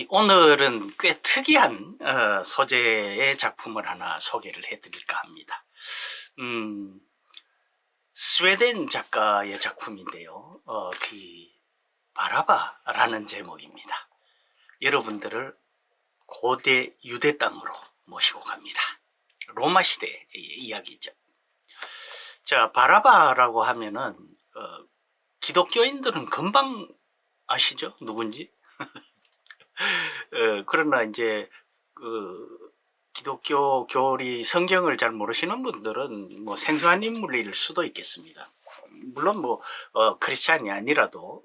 오늘은 꽤 특이한 소재의 작품을 하나 소개를 해드릴까 합니다. 스웨덴 작가의 작품인데요. 바라바라는 제목입니다. 여러분들을 고대 유대 땅으로 모시고 갑니다. 로마 시대의 이야기죠. 자, 바라바라고 하면은 기독교인들은 금방 아시죠? 누군지? 그러나 이제 기독교 교리 성경을 잘 모르시는 분들은 뭐 생소한 인물일 수도 있겠습니다. 물론 뭐 크리스찬이 아니라도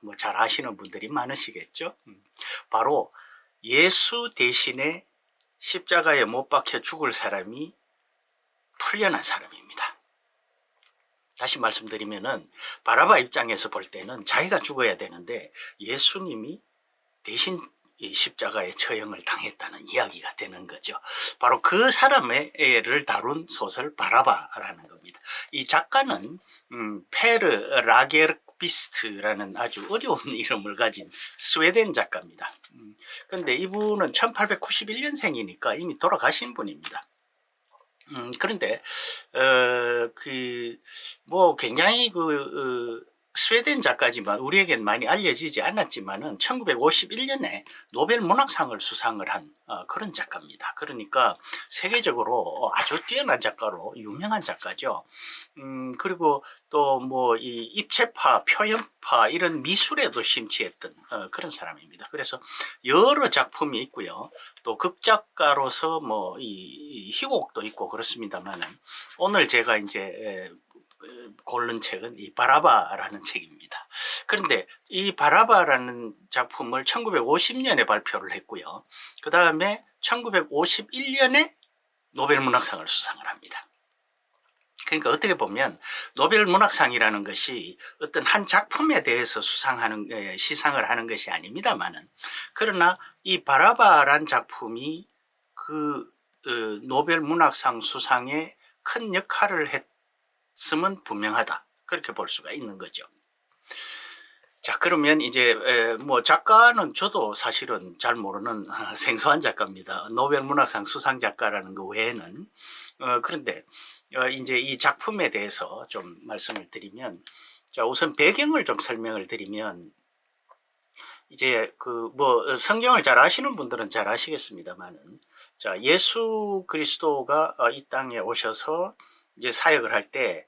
뭐 잘 아시는 분들이 많으시겠죠. 바로 예수 대신에 십자가에 못 박혀 죽을 사람이 풀려난 사람입니다. 다시 말씀드리면은 바라바 입장에서 볼 때는 자기가 죽어야 되는데 예수님이 대신 이 십자가에 처형을 당했다는 이야기가 되는 거죠. 바로 그 사람을 다룬 소설 바라바라는 겁니다. 이 작가는 페르 라게르비스트라는 아주 어려운 이름을 가진 스웨덴 작가입니다. 그런데 이분은 1891년생이니까 이미 돌아가신 분입니다. 그런데 뭐 굉장히 스웨덴 작가지만 우리에겐 많이 알려지지 않았지만은 1951년에 노벨 문학상을 수상을 한 그런 작가입니다. 그러니까 세계적으로 아주 뛰어난 작가로 유명한 작가죠. 그리고 또 뭐 이 입체파, 표현파 이런 미술에도 심취했던 그런 사람입니다. 그래서 여러 작품이 있고요. 또 극작가로서 뭐 이 희곡도 있고 그렇습니다만은 오늘 제가 이제 고른 책은 이 바라바라는 책입니다. 그런데 이 바라바라는 작품을 1950년에 발표를 했고요. 그 다음에 1951년에 노벨 문학상을 수상을 합니다. 그러니까 어떻게 보면 노벨 문학상이라는 것이 어떤 한 작품에 대해서 시상을 하는 것이 아닙니다만은, 그러나 이 바라바란 작품이 노벨 문학상 수상에 큰 역할을 했음은 분명하다, 그렇게 볼 수가 있는 거죠. 자, 그러면 이제 뭐 작가는 저도 사실은 잘 모르는 생소한 작가입니다. 노벨 문학상 수상 작가라는 거 외에는. 그런데 이제 이 작품에 대해서 좀 말씀을 드리면, 자, 우선 배경을 좀 설명을 드리면, 이제 뭐 성경을 잘 아시는 분들은 잘 아시겠습니다만은, 자, 예수 그리스도가 이 땅에 오셔서 이제 사역을 할 때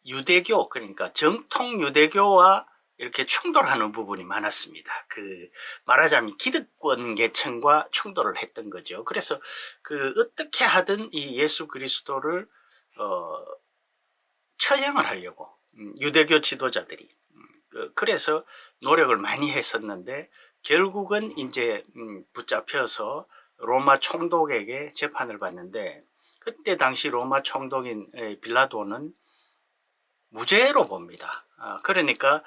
유대교, 그러니까 정통 유대교와 이렇게 충돌하는 부분이 많았습니다. 말하자면 기득권 계층과 충돌을 했던 거죠. 그래서 어떻게 하든 이 예수 그리스도를 처형을 하려고 유대교 지도자들이 그래서 노력을 많이 했었는데, 결국은 이제 붙잡혀서 로마 총독에게 재판을 받는데, 그때 당시 로마 총독인 빌라도는 무죄로 봅니다. 그러니까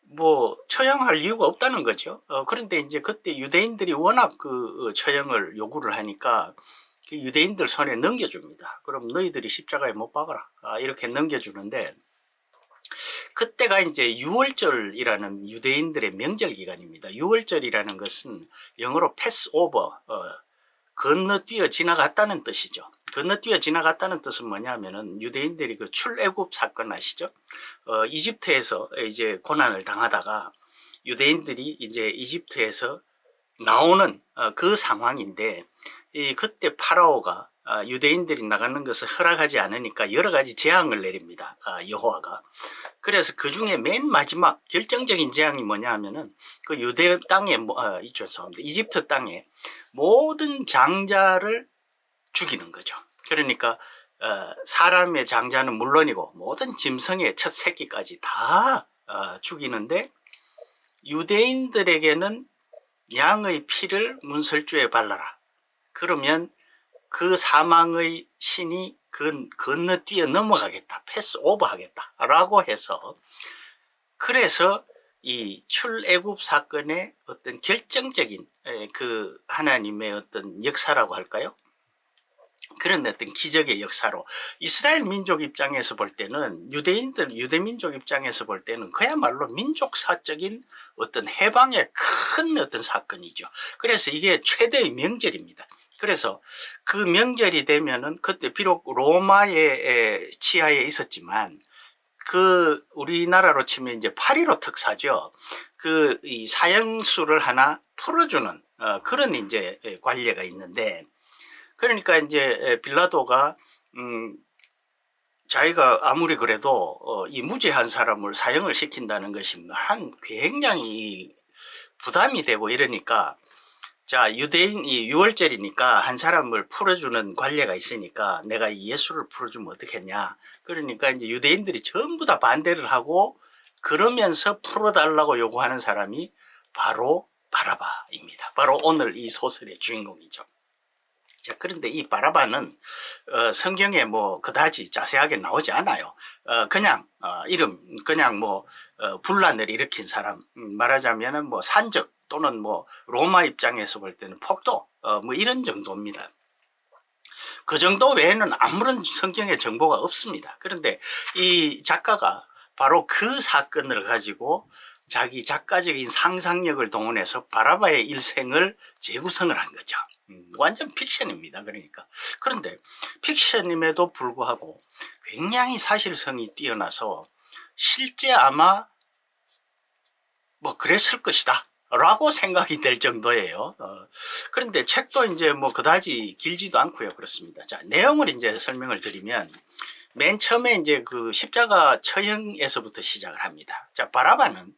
뭐 처형할 이유가 없다는 거죠. 그런데 이제 그때 유대인들이 워낙 처형을 요구를 하니까 유대인들 손에 넘겨줍니다. 그럼 너희들이 십자가에 못 박아라, 이렇게 넘겨주는데, 그때가 이제 유월절이라는 유대인들의 명절 기간입니다. 유월절이라는 것은 영어로 패스오버, 건너뛰어 지나갔다는 뜻이죠. 건너뛰어 지나갔다는 뜻은 뭐냐면은 유대인들이 출애굽 사건 아시죠? 이집트에서 이제 고난을 당하다가 유대인들이 이제 이집트에서 나오는 그 상황인데, 그때 파라오가 유대인들이 나가는 것을 허락하지 않으니까 여러 가지 재앙을 내립니다. 여호와가. 그래서 그 중에 맨 마지막 결정적인 재앙이 뭐냐 하면은 유대 땅에 죄송합니다. 이집트 땅에 모든 장자를 죽이는 거죠. 그러니까 사람의 장자는 물론이고 모든 짐승의 첫 새끼까지 다 죽이는데, 유대인들에게는 양의 피를 문설주에 발라라. 그러면 그 사망의 신이 건너뛰어 넘어가겠다, 패스오버 하겠다 라고 해서, 그래서 이 출애굽 사건의 어떤 결정적인 하나님의 어떤 역사라고 할까요? 그런 어떤 기적의 역사로 이스라엘 민족 입장에서 볼 때는 유대 민족 입장에서 볼 때는 그야말로 민족사적인 어떤 해방의 큰 어떤 사건이죠. 그래서 이게 최대의 명절입니다. 그래서 그 명절이 되면은 그때 비록 로마의 치하에 있었지만 그 우리나라로 치면 이제 8.15 특사죠. 그 이 사형수를 하나 풀어주는 그런 이제 관례가 있는데, 그러니까 이제 빌라도가 자기가 아무리 그래도 이 무죄한 사람을 사형을 시킨다는 것이 한 굉장히 부담이 되고 이러니까, 자, 유대인이 6월절이니까 한 사람을 풀어주는 관례가 있으니까 내가 예수를 풀어주면 어떻겠냐. 그러니까 이제 유대인들이 전부 다 반대를 하고 그러면서 풀어달라고 요구하는 사람이 바로 바라바입니다. 바로 오늘 이 소설의 주인공이죠. 자, 그런데 이 바라바는 성경에 뭐 그다지 자세하게 나오지 않아요. 그냥 이름, 그냥 뭐 분란을 일으킨 사람, 말하자면은 뭐 산적 또는 뭐 로마 입장에서 볼 때는 폭도, 뭐 이런 정도입니다. 그 정도 외에는 아무런 성경에 정보가 없습니다. 그런데 이 작가가 바로 그 사건을 가지고 자기 작가적인 상상력을 동원해서 바라바의 일생을 재구성을 한 거죠. 완전 픽션입니다. 그러니까. 그런데 픽션임에도 불구하고 굉장히 사실성이 뛰어나서 실제 아마 뭐 그랬을 것이다 라고 생각이 될 정도예요. 그런데 책도 이제 뭐 그다지 길지도 않고요. 그렇습니다. 자, 내용을 이제 설명을 드리면, 맨 처음에 이제 그 십자가 처형에서부터 시작을 합니다. 자, 바라바는,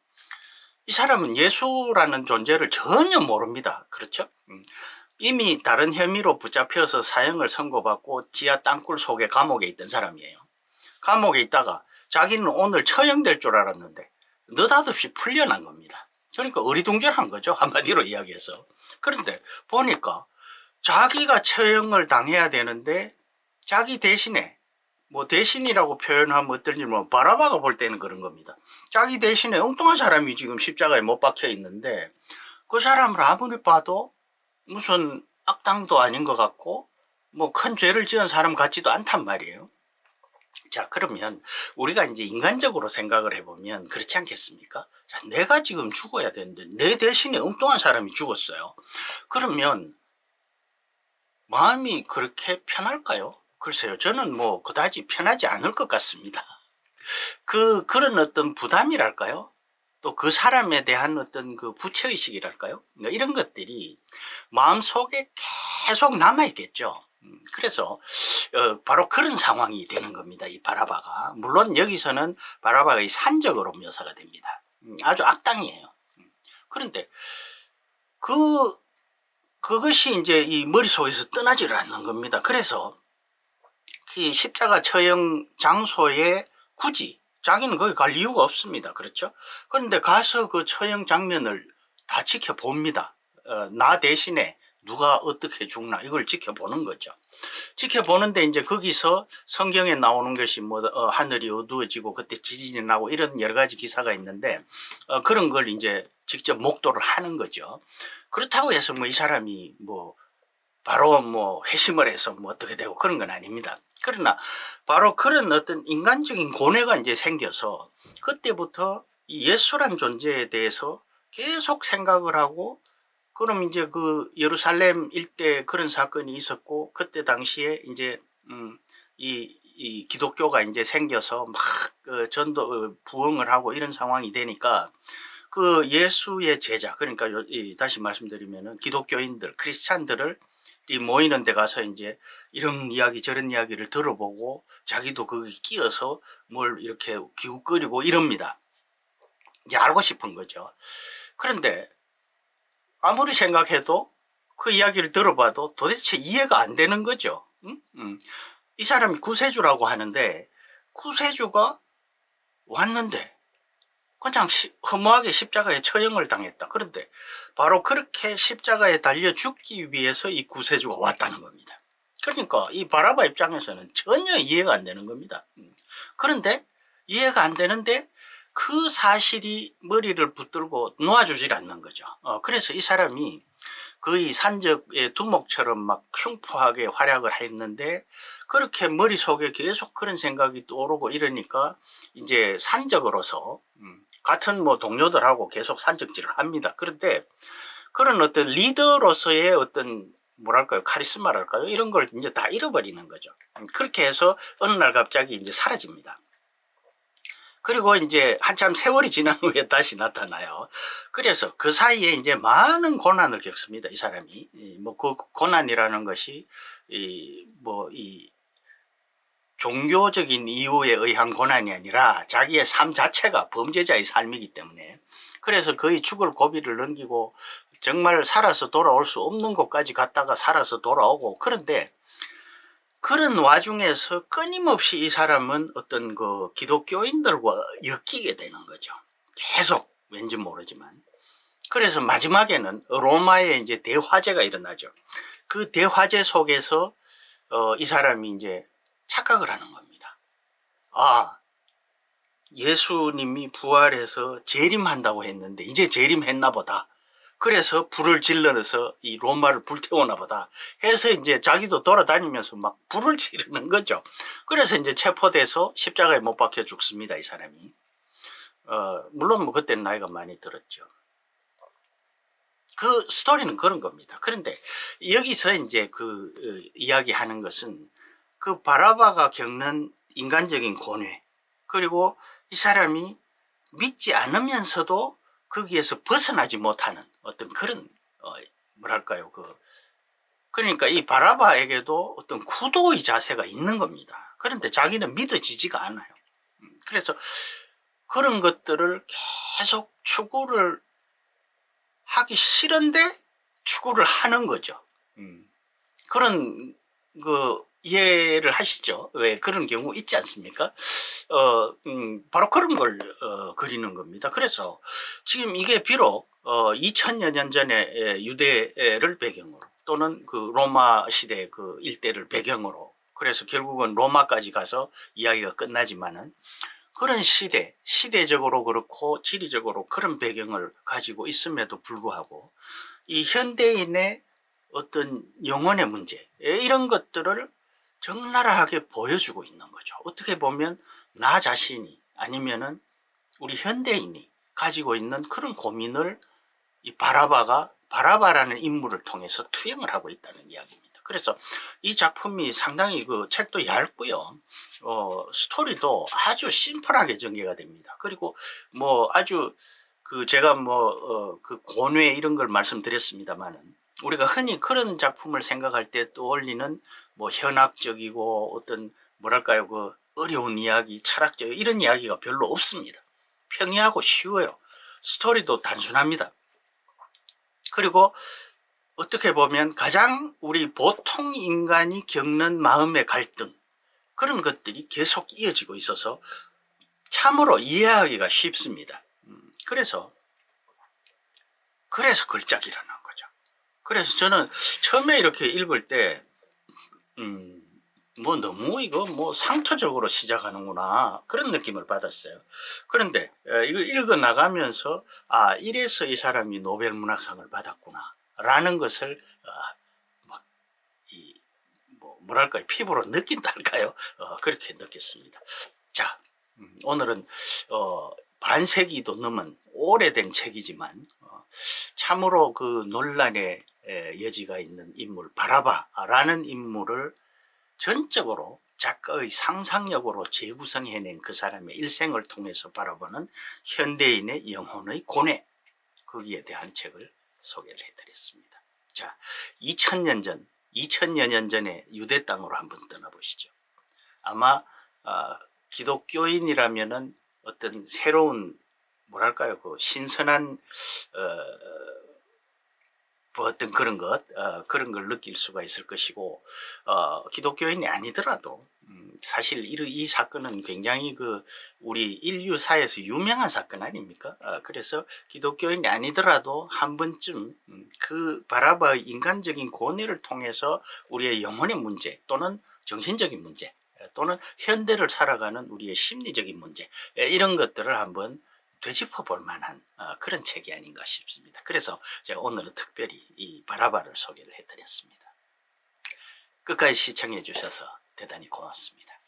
이 사람은 예수라는 존재를 전혀 모릅니다. 그렇죠? 이미 다른 혐의로 붙잡혀서 사형을 선고받고 지하 땅굴 속에 감옥에 있던 사람이에요. 감옥에 있다가 자기는 오늘 처형될 줄 알았는데 느닷없이 풀려난 겁니다. 그러니까 어리둥절한 거죠. 한마디로 이야기해서. 그런데 보니까 자기가 처형을 당해야 되는데 자기 대신에, 뭐 대신이라고 표현하면 어떨지 뭐 바라바가 볼 때는 그런 겁니다. 자기 대신에 엉뚱한 사람이 지금 십자가에 못 박혀 있는데 그 사람을 아무리 봐도 무슨 악당도 아닌 것 같고 뭐 큰 죄를 지은 사람 같지도 않단 말이에요. 자, 그러면 우리가 이제 인간적으로 생각을 해보면 그렇지 않겠습니까? 자, 내가 지금 죽어야 되는데 내 대신에 엉뚱한 사람이 죽었어요. 그러면 마음이 그렇게 편할까요? 글쎄요, 저는 뭐 그다지 편하지 않을 것 같습니다. 그런 어떤 부담이랄까요? 또 그 사람에 대한 어떤 그 부채의식이랄까요? 이런 것들이 마음속에 계속 남아있겠죠. 그래서 바로 그런 상황이 되는 겁니다. 이 바라바가. 물론 여기서는 바라바가 이 산적으로 묘사가 됩니다. 아주 악당이에요. 그런데 그것이 이제 이 머릿속에서 떠나지를 않는 겁니다. 그래서 그 십자가 처형 장소에 굳이 자기는 거기 갈 이유가 없습니다. 그렇죠? 그런데 가서 그 처형 장면을 다 지켜봅니다. 나 대신에 누가 어떻게 죽나 이걸 지켜보는 거죠. 지켜보는데 이제 거기서 성경에 나오는 것이 뭐 하늘이 어두워지고 그때 지진이 나고 이런 여러 가지 기사가 있는데 그런 걸 이제 직접 목도를 하는 거죠. 그렇다고 해서 뭐 이 사람이 뭐 바로 뭐 회심을 해서 뭐 어떻게 되고 그런 건 아닙니다. 그러나 바로 그런 어떤 인간적인 고뇌가 이제 생겨서 그때부터 이 예수란 존재에 대해서 계속 생각을 하고, 그럼 이제 그 예루살렘 일대 그런 사건이 있었고 그때 당시에 이제 이 기독교가 이제 생겨서 막 전도 부흥을 하고 이런 상황이 되니까 그 예수의 제자, 그러니까 다시 말씀드리면은 기독교인들, 크리스찬들을 이 모이는 데 가서 이제 이런 이야기 저런 이야기를 들어보고 자기도 거기 끼어서 뭘 이렇게 기웃거리고 이럽니다. 이제 알고 싶은 거죠. 그런데 아무리 생각해도 그 이야기를 들어봐도 도대체 이해가 안 되는 거죠. 이 사람이 구세주라고 하는데 구세주가 왔는데 그냥 허무하게 십자가에 처형을 당했다. 그런데 바로 그렇게 십자가에 달려 죽기 위해서 이 구세주가 왔다는 겁니다. 그러니까 이 바라바 입장에서는 전혀 이해가 안 되는 겁니다. 그런데 이해가 안 되는데 그 사실이 머리를 붙들고 놓아주질 않는 거죠. 그래서 이 사람이 거의 산적의 두목처럼 막 흉포하게 활약을 했는데 그렇게 머릿속에 계속 그런 생각이 떠오르고 이러니까 이제 산적으로서 같은 뭐 동료들하고 계속 산적질을 합니다. 그런데 그런 어떤 리더로서의 어떤 뭐랄까요, 카리스마랄까요, 이런 걸 이제 다 잃어버리는 거죠. 그렇게 해서 어느 날 갑자기 이제 사라집니다. 그리고 이제 한참 세월이 지난 후에 다시 나타나요. 그래서 그 사이에 이제 많은 고난을 겪습니다, 이 사람이. 뭐 그 고난이라는 것이 이 종교적인 이유에 의한 고난이 아니라 자기의 삶 자체가 범죄자의 삶이기 때문에, 그래서 거의 죽을 고비를 넘기고 정말 살아서 돌아올 수 없는 곳까지 갔다가 살아서 돌아오고, 그런데 그런 와중에서 끊임없이 이 사람은 어떤 그 기독교인들과 엮이게 되는 거죠. 계속, 왠지 모르지만. 그래서 마지막에는 로마에 이제 대화재가 일어나죠. 그 대화재 속에서 이 사람이 이제 착각을 하는 겁니다. 아, 예수님이 부활해서 재림한다고 했는데 이제 재림했나 보다. 그래서 불을 질러서 이 로마를 불태우나 보다 해서 이제 자기도 돌아다니면서 막 불을 지르는 거죠. 그래서 이제 체포돼서 십자가에 못 박혀 죽습니다, 이 사람이. 물론 뭐 그때는 나이가 많이 들었죠. 그 스토리는 그런 겁니다. 그런데 여기서 이제 그 이야기하는 것은 그 바라바가 겪는 인간적인 고뇌, 그리고 이 사람이 믿지 않으면서도 거기에서 벗어나지 못하는 어떤 그런 뭐랄까요, 그러니까 이 바라바에게도 어떤 구도의 자세가 있는 겁니다. 그런데 자기는 믿어지지가 않아요. 그래서 그런 것들을 계속 추구를 하기 싫은데 추구를 하는 거죠. 그런 이해를 하시죠? 왜 그런 경우 있지 않습니까? 바로 그런 걸 그리는 겁니다. 그래서 지금 이게 비록 2000여 년 전에 유대를 배경으로, 또는 그 로마 시대 그 일대를 배경으로, 그래서 결국은 로마까지 가서 이야기가 끝나지만은, 그런 시대적으로 그렇고 지리적으로 그런 배경을 가지고 있음에도 불구하고 이 현대인의 어떤 영혼의 문제, 이런 것들을 적나라하게 보여주고 있는 거죠. 어떻게 보면 나 자신이, 아니면은 우리 현대인이 가지고 있는 그런 고민을 이 바라바라는 인물을 통해서 투영을 하고 있다는 이야기입니다. 그래서 이 작품이 상당히 그 책도 얇고요. 스토리도 아주 심플하게 전개가 됩니다. 그리고 뭐 아주 제가 그 고뇌 이런 걸 말씀드렸습니다만은, 우리가 흔히 그런 작품을 생각할 때 떠올리는 뭐 현학적이고 어떤 뭐랄까요, 그 어려운 이야기, 철학적 이런 이야기가 별로 없습니다. 평이하고 쉬워요. 스토리도 단순합니다. 그리고 어떻게 보면 가장 우리 보통 인간이 겪는 마음의 갈등, 그런 것들이 계속 이어지고 있어서 참으로 이해하기가 쉽습니다. 그래서 걸작이라는 거죠. 그래서 저는 처음에 이렇게 읽을 때 뭐 너무 이거 뭐 상투적으로 시작하는구나, 그런 느낌을 받았어요. 그런데 이걸 읽어 나가면서 이래서 이 사람이 노벨 문학상을 받았구나 라는 것을 뭐랄까요, 피부로 느낀다 할까요? 그렇게 느꼈습니다. 자, 오늘은 반세기도 넘은 오래된 책이지만 참으로 그 논란의 여지가 있는 인물, 바라바라는 인물을 전적으로 작가의 상상력으로 재구성해낸 그 사람의 일생을 통해서 바라보는 현대인의 영혼의 고뇌, 거기에 대한 책을 소개를 해드렸습니다. 자, 2000여 년 전에 유대 땅으로 한번 떠나보시죠. 아마 기독교인이라면은 어떤 새로운 뭐랄까요, 그 신선한 어떤 그런 걸 느낄 수가 있을 것이고, 기독교인이 아니더라도 사실 이 사건은 굉장히 우리 인류사에서 유명한 사건 아닙니까? 그래서 기독교인이 아니더라도 한 번쯤 그 바라바의 인간적인 고뇌를 통해서 우리의 영혼의 문제, 또는 정신적인 문제, 또는 현대를 살아가는 우리의 심리적인 문제, 이런 것들을 한번 되짚어 볼 만한 그런 책이 아닌가 싶습니다. 그래서 제가 오늘은 특별히 이 바라바를 소개를 해드렸습니다. 끝까지 시청해 주셔서 대단히 고맙습니다.